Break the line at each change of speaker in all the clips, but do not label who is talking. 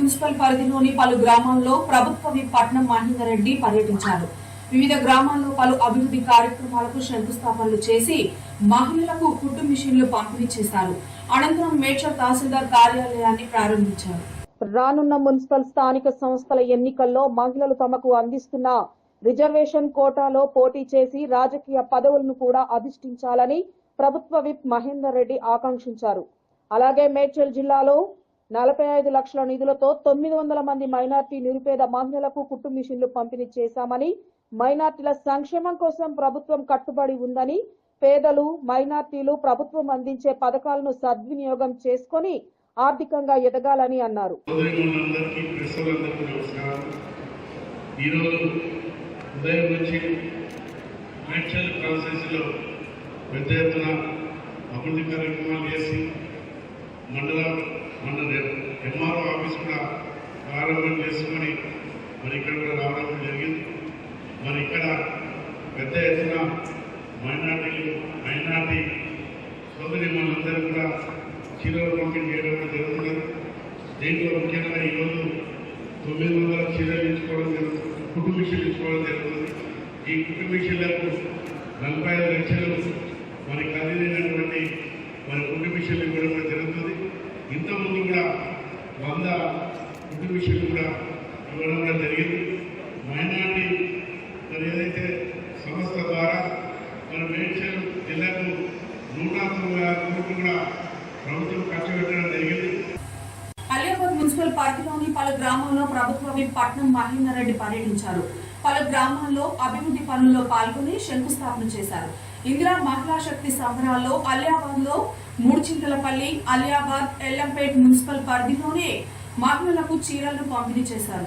Municipal పరిధిలోని పలు గ్రామాల్లో ప్రభుత్వ విప్ పట్నం మహేందర్ రెడ్డి పర్యటించారు. వివిధ గ్రామాల్లో పలు అభివృద్ధి కార్యక్రమాలకు శంకుస్థాపనలు చేసి మహిళలకు కుట్టు మిషన్లు పంపిణీ చేశారు. అనంతరం మేడ్చల్ తహసీల్దార్ కార్యాలయాన్ని ప్రారంభించారు.
రానున్న మున్సిపల్ స్థానిక సంస్థల ఎన్నికల్లో మహిళలు తమకు అందిస్తున్న రిజర్వేషన్ కోటాలో పోటీ చేసి రాజకీయ పదవులను కూడా అధిష్ఠించాలని ప్రభుత్వ విప్ మహేందర్ రెడ్డి ఆకాంక్షించారు. అలాగే మేడ్చల్ జిల్లాలో 45 లక్షల నిధులతో 900 మంది మైనార్టీ నిరుపేద మహిళలకు కుట్టు మిషన్లు పంపిణీ చేశామని, మైనార్టీల సంక్షేమం కోసం ప్రభుత్వం కట్టుబడి ఉందని, పేదలు మైనార్టీలు ప్రభుత్వం అందించే పథకాలను సద్వినియోగం చేసుకుని ఆర్థికంగా ఎదగాలని అన్నారు.
ఎంఆర్ఓ ఆఫీస్ కూడా ప్రారంభం చేసుకొని మరి ఇక్కడ కూడా రావడం జరిగింది. మరి ఇక్కడ పెద్ద ఎత్తున మైనార్టీ సోదరి మనందరూ కూడా చీరలు పంపిణీ చేయడం జరుగుతున్నది. దీంట్లో ముఖ్యంగా ఈరోజు 900 చీరలు ఇచ్చుకోవడం జరుగుతుంది, కుట్టు మిషన్లు ఇచ్చుకోవడం జరుగుతుంది. ఈ కుట్టు మిషన్లకు 45 లక్షలు మరి ఖరీదైనటువంటి మరి కుట్టు మిషన్లు ఇవ్వడం కూడా జరుగుతుంది. ఇంతకుముందు కూడా 100 కుట్టు మిషన్లు కూడా ఇవ్వడం కూడా జరిగింది. మైనార్టీ మరి ఏదైతే సంస్థ ద్వారా మన మేడ్చల్ జిల్లాకు 196 కోట్లు కూడా ప్రభుత్వం ఖర్చు పెట్టడం జరిగింది.
అలియాబాద్ మున్సిపల్ పరిధిలోని పలు గ్రామాల్లో ప్రభుత్వ విప్ పట్నం మహేందర్ రెడ్డి పర్యటించారు. పలు గ్రామాల్లో అభివృద్ధి పనుల్లో పాల్గొని శంకుస్థాపన చేశారు. ఇందిరా మహిళా శక్తి సంబరాల్లో అలియాబాద్ లో మూడుచింతలపల్లి, అలియాబాద్, ఎల్లంపేట్ మున్సిపల్ పరిధిలోనే మహిళలకు చీరలను పంపిణీ చేశారు.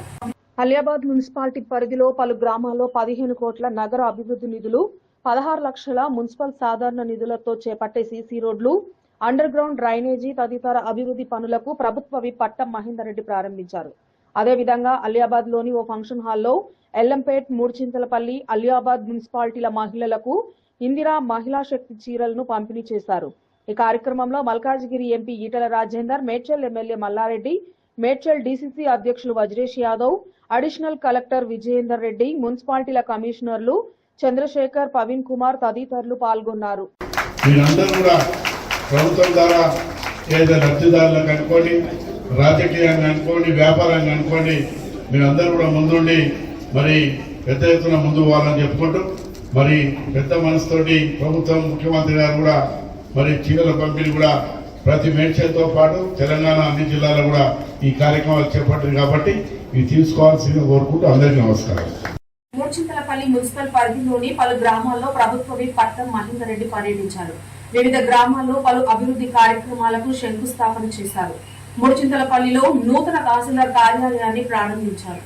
అలియాబాద్ మున్సిపాలిటీ పరిధిలో పలు గ్రామాల్లో 15 కోట్ల నగర అభివృద్ధి నిధులు, 16 లక్షల మున్సిపల్ సాధారణ నిధులతో చేపట్టే సీసీ రోడ్లు, అండర్ గ్రౌండ్ డ్రైనేజీ తదితర అభివృద్ధి పనులకు ప్రభుత్వ విప్ పట్నం మహేందర్ రెడ్డి ప్రారంభించారు. అదేవిధంగా అలియాబాద్ లోని ఓ ఫంక్షన్ హాల్లో ఎల్లంపేట్, మూడుచింతలపల్లి, అలియాబాద్ మున్సిపాలిటీల మహిళలకు ఇందిరా మహిళా శక్తి చీరలను పంపిణీ చేశారు. ఈ కార్యక్రమంలో Malkajgiri MP Etela Rajender, Medchal MLA Mallareddy, Medchal DCC అధ్యక్షులు వజ్రేష్ యాదవ్, అడిషనల్ కలెక్టర్ విజయేందర్ రెడ్డి, మున్సిపాలిటీల కమిషనర్లు చంద్రశేఖర్, పవన్ కుమార్ తదితరులు పాల్గొన్నారు.
ప్రభుత్వం ద్వారా ఏదైతే లబ్ధిదారులకు అనుకోండి, రాజకీయంగా అనుకోండి, వ్యాపారంగా అనుకోండి, మీరందరూ కూడా ముందుండి మరి పెద్ద ఎత్తున ముందు పోవాలని చెప్పుకుంటూ మరి పెద్ద మనసుతోటి ప్రభుత్వం, ముఖ్యమంత్రి గారు కూడా మరి చీరల పంపిణీ కూడా ప్రతి మేడ్చల్తో పాటు తెలంగాణ అన్ని జిల్లాలో కూడా ఈ కార్యక్రమాలు చేపట్టింది కాబట్టి ఇవి తీసుకోవాల్సిందిగా కోరుకుంటూ అందరికీ నమస్కారం.
మూడుచింతలపల్లి మున్సిపల్ పరిధిలోని పలు గ్రామాల్లో ప్రభుత్వ విప్ పట్నం మహేందర్ రెడ్డి పర్యటించారు. వివిధ గ్రామాల్లో పలు అభివృద్ధి కార్యక్రమాలకు శంకుస్థాపన చేశారు. మూడుచింతలపల్లిలో నూతన తహసీల్దార్ కార్యాలయాన్ని ప్రారంభించారు.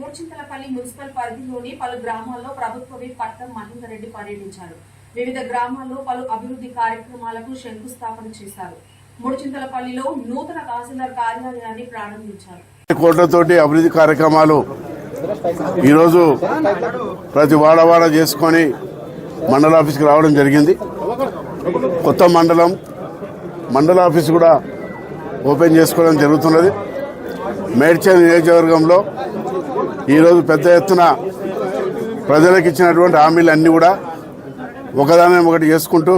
మూడుచింతలపల్లి మున్సిపల్ పరిధిలోని పలు గ్రామాల్లో ప్రభుత్వ విప్ పట్నం మహేందర్ రెడ్డి పర్యటించారు. వివిధ గ్రామాల్లో పలు అభివృద్ధి కార్యక్రమాలకు శంకుస్థాపన చేశారు. మూడుచింతలపల్లిలో నూతన తహసీల్దార్ కార్యాలయాన్ని ప్రారంభించారు.
కోట్లతోటి అభివృద్ధి కార్యక్రమాలు ఈరోజు ప్రతి వాడవాడ చేసుకొని మండల ఆఫీస్కి రావడం జరిగింది. కొత్త మండల ఆఫీస్ కూడా ఓపెన్ చేసుకోవడం జరుగుతున్నది. మేడ్చల్ నియోజకవర్గంలో ఈరోజు పెద్ద ఎత్తున ప్రజలకు ఇచ్చినటువంటి హామీలన్నీ కూడా ఒకదాని ఒకటి చేసుకుంటూ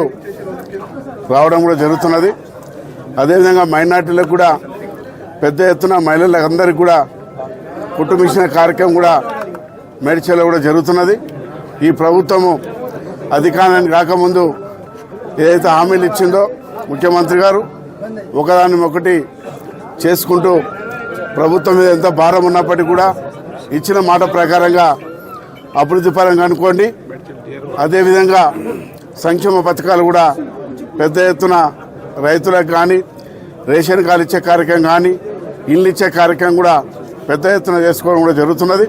రావడం కూడా జరుగుతున్నది. అదేవిధంగా మైనార్టీలకు కూడా పెద్ద ఎత్తున మహిళలందరికీ కూడా కుట్టు మిషన్ కార్యక్రమం కూడా మేడ్చల్లో కూడా జరుగుతున్నది. ఈ ప్రభుత్వము అధికారానికి రాకముందు ఏదైతే హామీలు ఇచ్చిందో ముఖ్యమంత్రి గారు ఒకదాన్ని ఒకటి చేసుకుంటూ ప్రభుత్వం మీద ఎంత భారం ఉన్నప్పటికీ కూడా ఇచ్చిన మాట ప్రకారంగా అభివృద్ధి పరంగా అనుకోండి, అదేవిధంగా సంక్షేమ పథకాలు కూడా పెద్ద ఎత్తున రైతులకు కానీ, రేషన్ కార్డు ఇచ్చే కార్యక్రమం కానీ, ఇల్లు ఇచ్చే కార్యక్రమం కూడా పెద్ద ఎత్తున చేసుకోవడం కూడా జరుగుతున్నది.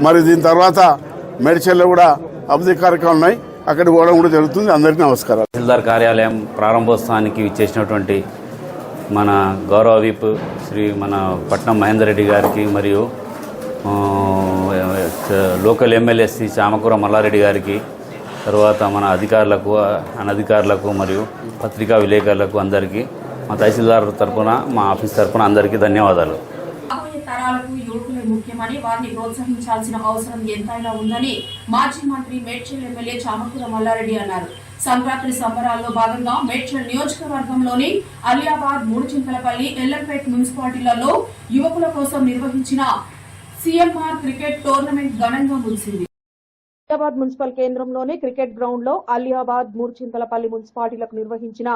మరి దీని తర్వాత మేడ్చల్లో కూడా అభివృద్ధి కార్యక్రమాలు ఉన్నాయి, అక్కడికి పోవడం కూడా జరుగుతుంది. అందరికీ నమస్కారాలు.
తహసీల్దార్ కార్యాలయం ప్రారంభోత్సవానికి విచ్చేసినటువంటి మన గౌరవ విప్ శ్రీ మన పట్నం మహేందర్ రెడ్డి గారికి మరియు లోకల్ ఎమ్మెల్యే శ్రీ చామకూర మల్లారెడ్డి గారికి, తర్వాత మన అధికారులకు, అనధికారులకు మరియు పత్రికా విలేకరులకు అందరికీ మా తహసీల్దార్ తరఫున, మా ఆఫీస్ తరఫున అందరికీ ధన్యవాదాలు.
రాబోయే తరాలకు యువకులే ముఖ్యమని వారిని ప్రోత్సహించాల్సిన అవసరం ఎంతైనా ఉందని మాజీ మంత్రి మేడ్చల్ ఎమ్మెల్యే చామకూర మల్లారెడ్డి అన్నారు. సంక్రాంతి సంబరాల్లో భాగంగా మేడ్చల్ నియోజకవర్గంలోని అలియాబాద్, మూడుచింతలపల్లి, ఎల్లంపేట్ మున్సిపాలిటీలలో యువకుల కోసం నిర్వహించిన సీఎంఆర్ క్రికెట్ టోర్నమెంట్ ఘనంగా ముగిసింది.
అలియాబాద్ మున్సిపల్ కేంద్రంలోని క్రికెట్ గ్రౌండ్ లో అలియాబాద్, మూడుచింతలపల్లి మున్సిపాలిటీలకు నిర్వహించిన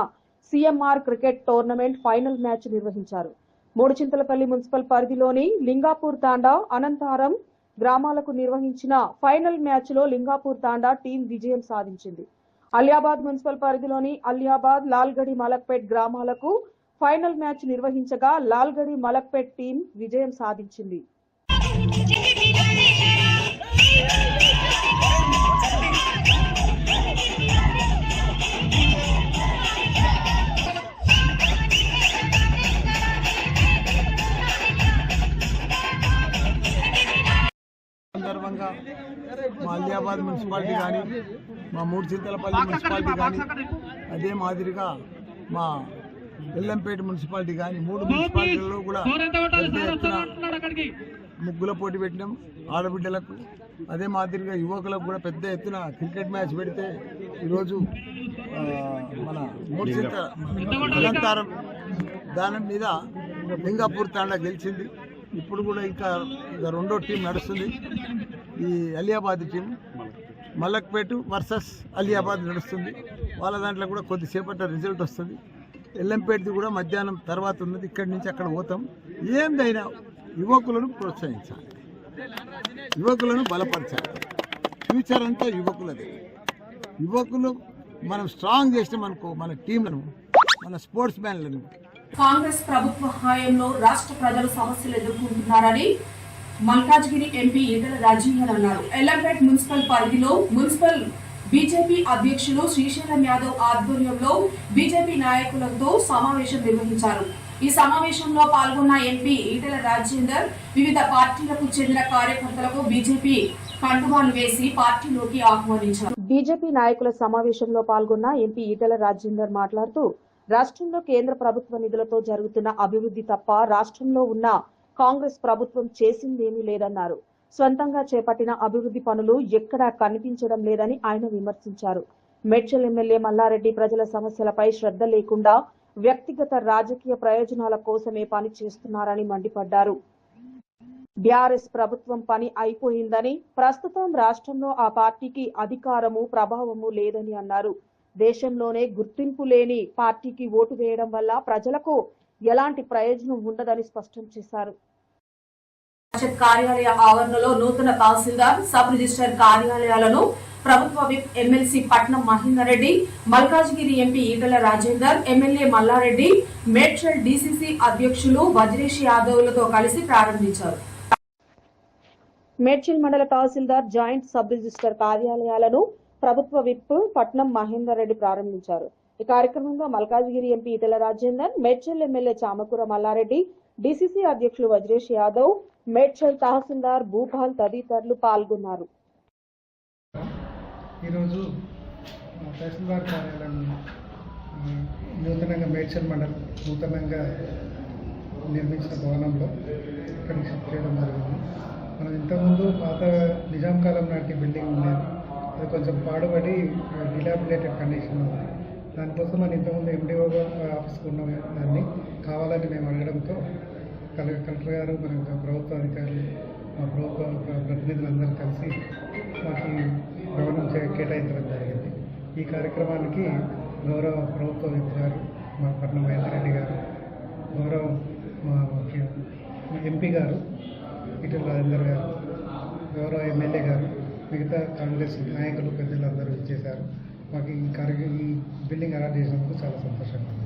CMR cricket tournament final match నిర్వహించారు. మూడుచింతలపల్లి మున్సిపల్ పరిధిలోని లింగాపూర్ తాండా, అనంతారం గ్రామాలకు నిర్వహించిన ఫైనల్ మ్యాచ్ లో లింగాపూర్ తాండా టీం విజయం సాధించింది. అలియాబాద్ మున్సిపల్ పరిధిలోని అలియాబాద్, లాల్గడి, మలక్పేట్ గ్రామాలకు ఫైనల్ మ్యాచ్ నిర్వహించగా లాల్గడి, మలక్పేట్ టీం విజయం సాధించింది.
సందర్భంగా మా అలియాబాద్ మున్సిపాలిటీ కానీ, మా మూడుచింతలపల్లి మున్సిపాలిటీ కానీ, అదే మాదిరిగా మా ఎల్లంపేట మున్సిపాలిటీ కానీ, 3 మున్సిపాలిటీలలో కూడా ముగ్గుల పోటీ పెట్టినాం ఆడబిడ్డలకు. అదే మాదిరిగా యువకులకు కూడా పెద్ద ఎత్తున క్రికెట్ మ్యాచ్ పెడితే ఈరోజు మన మూడుచింత అనంతారం దాని మీద లింగాపూర్ తాండా గెలిచింది. ఇప్పుడు కూడా ఇంకా రెండో టీం నడుస్తుంది. ఈ అలియాబాద్ టీం మలక్పేట వర్సెస్ అలియాబాద్ నడుస్తుంది. వాళ్ళ దాంట్లో కూడా కొద్దిసేపటి రిజల్ట్ వస్తుంది. ఎల్లంపేటది కూడా మధ్యాహ్నం తర్వాత ఉన్నది. ఇక్కడి నుంచి అక్కడ పోతాం. ఏందైనా యువకులను ప్రోత్సహించాలి, యువకులను బలపరచాలి. ఫ్యూచర్ అంతా యువకులదే. యువకులు మనం స్ట్రాంగ్ చేసినాం అనుకో, మన టీంలను, మన స్పోర్ట్స్ మ్యాన్లను.
కాంగ్రెస్ ప్రభుత్వ హయాంలో రాష్ట్ర ప్రజలు సమస్యలు ఎదుర్కొంటున్నారని మల్కాజ్గిరి ఎంపీ ఈటెల రాజేందర్ అన్నారు. ఎల్లంపేట్ మున్సిపల్ పరిధిలో మున్సిపల్ బీజేపీ అధ్యక్షులు శ్రీశైలం యాదవ్ ఆధ్వర్యంలో బీజేపీ నాయకులతో సమావేశం నిర్వహించారు. ఈ సమావేశంలో పాల్గొన్న ఎంపీ ఈటెల రాజేందర్ వివిధ పార్టీలకు చెందిన కార్యకర్తలకు బీజేపీ కండువాలు వేసి పార్టీలోకి ఆహ్వానించారు.
బీజేపీ నాయకుల సమావేశంలో పాల్గొన్న ఎంపీ ఈటెల రాజేందర్ మాట్లాడుతూ, రాష్ట్రంలో కేంద్ర ప్రభుత్వ నిధులతో జరుగుతున్న అభివృద్ధి తప్ప రాష్ట్రంలో ఉన్న కాంగ్రెస్ ప్రభుత్వం చేసిందేమీ లేదన్నారు. స్వంతంగా చేపట్టిన అభివృద్ధి పనులు ఎక్కడా కనిపించడం లేదని ఆయన విమర్శించారు. మేడ్చల్ ఎమ్మెల్యే మల్లారెడ్డి ప్రజల సమస్యలపై శ్రద్ధ లేకుండా వ్యక్తిగత రాజకీయ ప్రయోజనాల కోసమే పని చేస్తున్నారని మండిపడ్డారు. బీఆర్ఎస్ ప్రభుత్వం పని అయిపోయిందని, ప్రస్తుతం రాష్ట్రంలో ఆ పార్టీకి అధికారము, ప్రభావము లేదని అన్నారు. దేశంలోనే గుర్తింపు లేని పార్టీకి ఓటు వేయడం వల్ల ప్రజలకు ఎలాంటి ప్రయోజనం ఉండదని స్పష్టం చేశారు.
కార్యాలయ ఆవరణలో నూతన తహసీల్దార్, సబ్ రిజిస్టర్ కార్యాలయాలను ప్రభుత్వ whip MLC Patnam Mahender Reddy, Malkajgiri MP Etela Rajender, MLA Mallareddy, Medchal DCC అధ్యక్షులు వజ్రేష్ యాదవ్లతో కలిసి ప్రారంభించారు.
మేడ్చల్ మండల తహసీల్దార్, జాయింట్ సబ్ రిజిస్టర్ కార్యాలయాలను ప్రభుత్వ విప్ పట్నం మహేందర్ రెడ్డి ప్రారంభించారు. ఈ కార్యక్రమంలో Malkajgiri MP Etela Rajender, Medchal MLA Chamakura Mallareddy, DCC అధ్యక్షులు వజ్రేష్ యాదవ్, మేడ్చల్ తహసీల్దార్ భూపాల్ తదితరులు పాల్గొన్నారు.
ఈరోజు తహసీల్దార్ కార్యాలయం నూతనంగా మేడ్చల్ మండలం నూతనంగా నిర్మించిన భవనంలో ఇక్కడికి షిఫ్ట్ చేయడం జరిగింది. మనం ఇంతకుముందు పాత నిజాం కాలం నాటి బిల్డింగ్ ఉండేది. అది కొంచెం పాడుబడి డిలాబిలేటెడ్ కండిషన్ ఉంది. దానికోసం మనం ఇంతకుముందు ఎండిఓ ఆఫీస్కి ఉన్న దాన్ని కావాలని మేము అడగడంతో కలెక్టర్ గారు, మన ప్రభుత్వ అధికారులు, మా ప్రభుత్వ ప్రతినిధులందరూ కలిసి మాకు భవనం కేటాయించడం జరిగింది. ఈ కార్యక్రమానికి గౌరవ ప్రభుత్వ విప్ గారు, మా పట్నం మహేందర్ రెడ్డి గారు, గౌరవ మా ఎంపీ గారు ఈటెల రాజేందర్ గారు, గౌరవ ఎమ్మెల్యే గారు, మిగతా కాంగ్రెస్ నాయకులు, పెద్దలందరూ ఇచ్చేశారు. మాకు ఈ బిల్డింగ్ అలాట్ చేసినందుకు చాలా సంతోషంగా ఉంది.